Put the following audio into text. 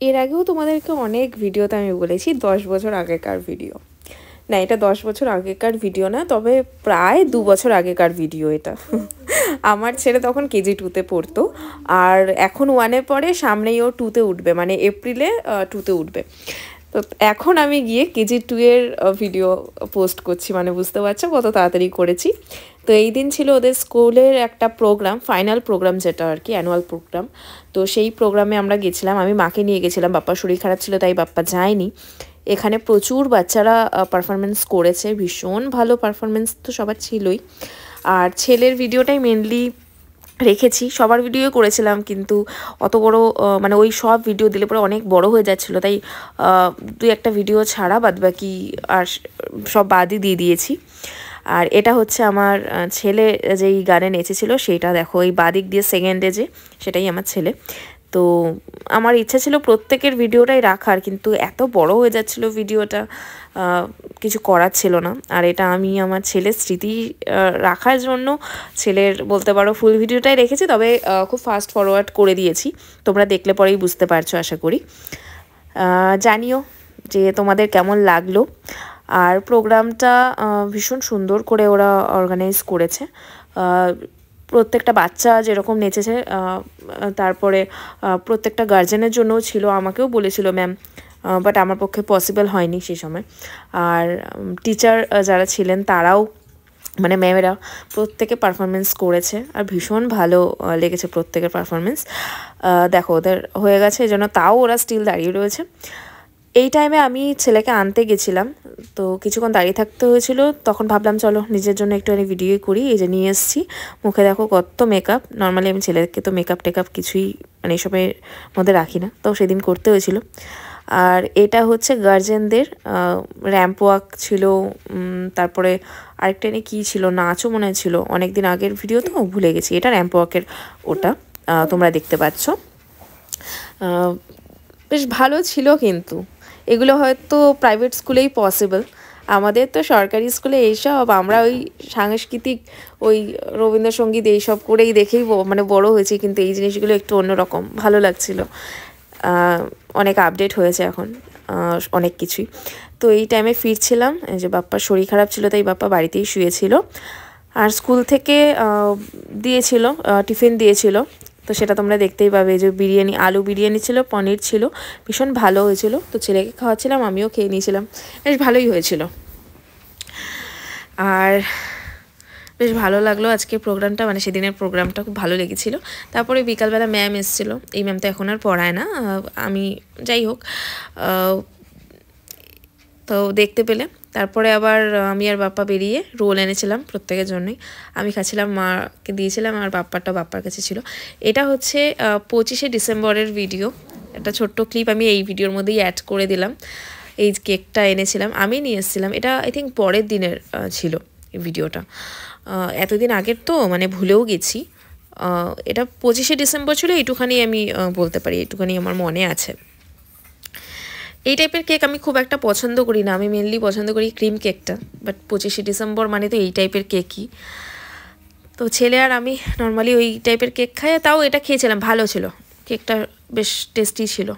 এর আগেও তোমাদেরকে অনেক ভিডিওতে আমি বলেছি 10 বছর আগেকার ভিডিও। না, এটা 10 বছর আগেকার ভিডিও না, তবে প্রায় 2 বছর আগেকার ভিডিও এটা। আমার ছেলে তখন কেজি 2তে পড়তো, আর এখন 1-এ পড়ে, সামনেই ও 2তে উঠবে, মানে এপ্রিলে 2তে উঠবে। তো এখন আমি গিয়ে কেজি 2 এর ভিডিও পোস্ট করছি, মানে বুঝতে পারছো কত তাড়াতাড়ি করেছি। তো এই দিন ছিল ওদের স্কুলের একটা প্রোগ্রাম, ফাইনাল প্রোগ্রাম যেটা আর কি, অ্যানুয়াল প্রোগ্রাম। তো সেই প্রোগ্রামে আমরা গেছিলাম, আমি মাকে নিয়ে গেছিলাম, বাপ্পার শরীর খারাপ ছিল তাই বাপ্পা যায়নি। এখানে প্রচুর বাচ্চারা পারফরমেন্স করেছে, ভীষণ ভালো পারফরমেন্স তো সবার ছিলই। আর ছেলের ভিডিওটাই মেনলি রেখেছি, সবার ভিডিও করেছিলাম, কিন্তু অত বড় মানে ওই সব ভিডিও দিলে পরে অনেক বড় হয়ে যাচ্ছিলো, তাই 2-1টা ভিডিও ছাড়া বাদবাকি আর সব বাদই দিয়ে দিয়েছি। আর এটা হচ্ছে আমার ছেলে যেই গানে নেচেছিল সেটা দেখো, এই বাদিক দিয়ে সেকেন্ডে যে, সেটাই আমার ছেলে। তো আমার ইচ্ছা ছিল প্রত্যেকের ভিডিওটাই রাখার, কিন্তু এত বড় হয়ে যাচ্ছিল ভিডিওটা, কিছু করার ছিল না। আর এটা আমি আমার ছেলের স্মৃতি রাখার জন্য ছেলের বলতে পারো ফুল ভিডিওটাই রেখেছি, তবে খুব ফাস্ট ফরওয়ার্ড করে দিয়েছি, তোমরা দেখলে পরেই বুঝতে পারছো আশা করি। জানিও যে তোমাদের কেমন লাগলো। আর প্রোগ্রামটা ভীষণ সুন্দর করে ওরা অর্গানাইজ করেছে, প্রত্যেকটা বাচ্চা যেরকম নেচেছে, তারপরে প্রত্যেকটা গার্জেনের জন্যও ছিল, আমাকেও বলেছিল ম্যাম, বাট আমার পক্ষে পসিবল হয়নি সেই সময়। আর টিচার যারা ছিলেন তারাও, মানে ম্যামেরা প্রত্যেকে পারফরমেন্স করেছে, আর ভীষণ ভালো লেগেছে প্রত্যেকের পারফরমেন্স। দেখো ওদের হয়ে গেছে, এই জন্য তাও ওরা স্টিল দাঁড়িয়ে রয়েছে। এই টাইমে আমি ছেলেকে আনতে গেছিলাম, তো কিছুক্ষণ দাঁড়িয়ে থাকতে হয়েছিল, তখন ভাবলাম চলো নিজের জন্য একটুখানি ভিডিও করি। এই যে নিয়ে এসেছি, মুখে দেখো কত মেকআপ। নর্মালি আমি ছেলেকে তো মেকআপ টেকআপ কিছুই মানে এসবের মধ্যে রাখি না, তো সেদিন করতে হয়েছিল। আর এটা হচ্ছে গার্জেনদের র্যাম্প ওয়াক ছিল, তারপরে আরেকটা নিয়ে কী ছিল, নাচও মনে ছিল, অনেক দিন আগের ভিডিও তো ভুলে গেছি। এটা র্যাম্প ওয়াকের, ওটা তোমরা দেখতে পাচ্ছ। বেশ ভালো ছিল, কিন্তু এগুলো হয়তো প্রাইভেট স্কুলেই পসিবল, আমাদের তো সরকারি স্কুলে এইসব, আমরা ওই সাংস্কৃতিক ওই রবীন্দ্রসঙ্গীত এইসব করেই দেখেই মানে বড় হয়েছি, কিন্তু এই জিনিসগুলো একটু অন্যরকম ভালো লাগছিল। অনেক আপডেট হয়েছে এখন অনেক কিছুই। তো এই টাইমে ফিরছিলাম, যে বাপ্পার শরীর খারাপ ছিল তাই বাপ্পা বাড়িতেই শুয়েছিল, আর স্কুল থেকে দিয়েছিল, টিফিন দিয়েছিল, তো সেটা তোমরা দেখতেই পাবে, যে বিরিয়ানি, আলু বিরিয়ানি ছিল, পনির ছিল, ভীষণ ভালো হয়েছিল। তো ছেলেকে খাওয়াচ্ছিলাম, আমিও খেয়ে নিয়েছিলাম, বেশ ভালোই হয়েছিল। আর বেশ ভালো লাগলো আজকের প্রোগ্রামটা, মানে সেদিনের প্রোগ্রামটা খুব ভালো লেগেছিলো। তারপরে বিকালবেলা ম্যাম এসেছিলো, এই ম্যাম তো এখন আর পড়ায় না, আমি যাই হোক, তো দেখতে পেলে। তারপরে আবার আমি আর বাপ্পা বেরিয়ে রোল এনেছিলাম প্রত্যেকের জন্যই, আমি খাচ্ছিলাম, মাকে দিয়েছিলাম, আর বাপ্পারটা বাপ্পার কাছে ছিল। এটা হচ্ছে 25শে ডিসেম্বরের ভিডিও, একটা ছোট্ট ক্লিপ আমি এই ভিডিওর মধ্যেই অ্যাড করে দিলাম। এই কেকটা এনেছিলাম, আমি নিয়ে এসেছিলাম, এটা আই থিঙ্ক পরের দিনের ছিল এই ভিডিওটা, এতদিন আগের তো মানে ভুলেও গেছি। এটা 25শে ডিসেম্বর ছিল, এইটুখানি আমি বলতে পারি, এইটুখানি আমার মনে আছে। এই টাইপের কেক আমি খুব একটা পছন্দ করি না, আমি মেনলি পছন্দ করি ক্রিম কেকটা, বাট 25শে ডিসেম্বর মানে তো এই টাইপের কেকই। তো ছেলে আর আমি নর্মালি ওই টাইপের কেক খাই, তাও এটা খেয়েছিলাম, ভালো ছিল কেকটা, বেশ টেস্টি ছিল।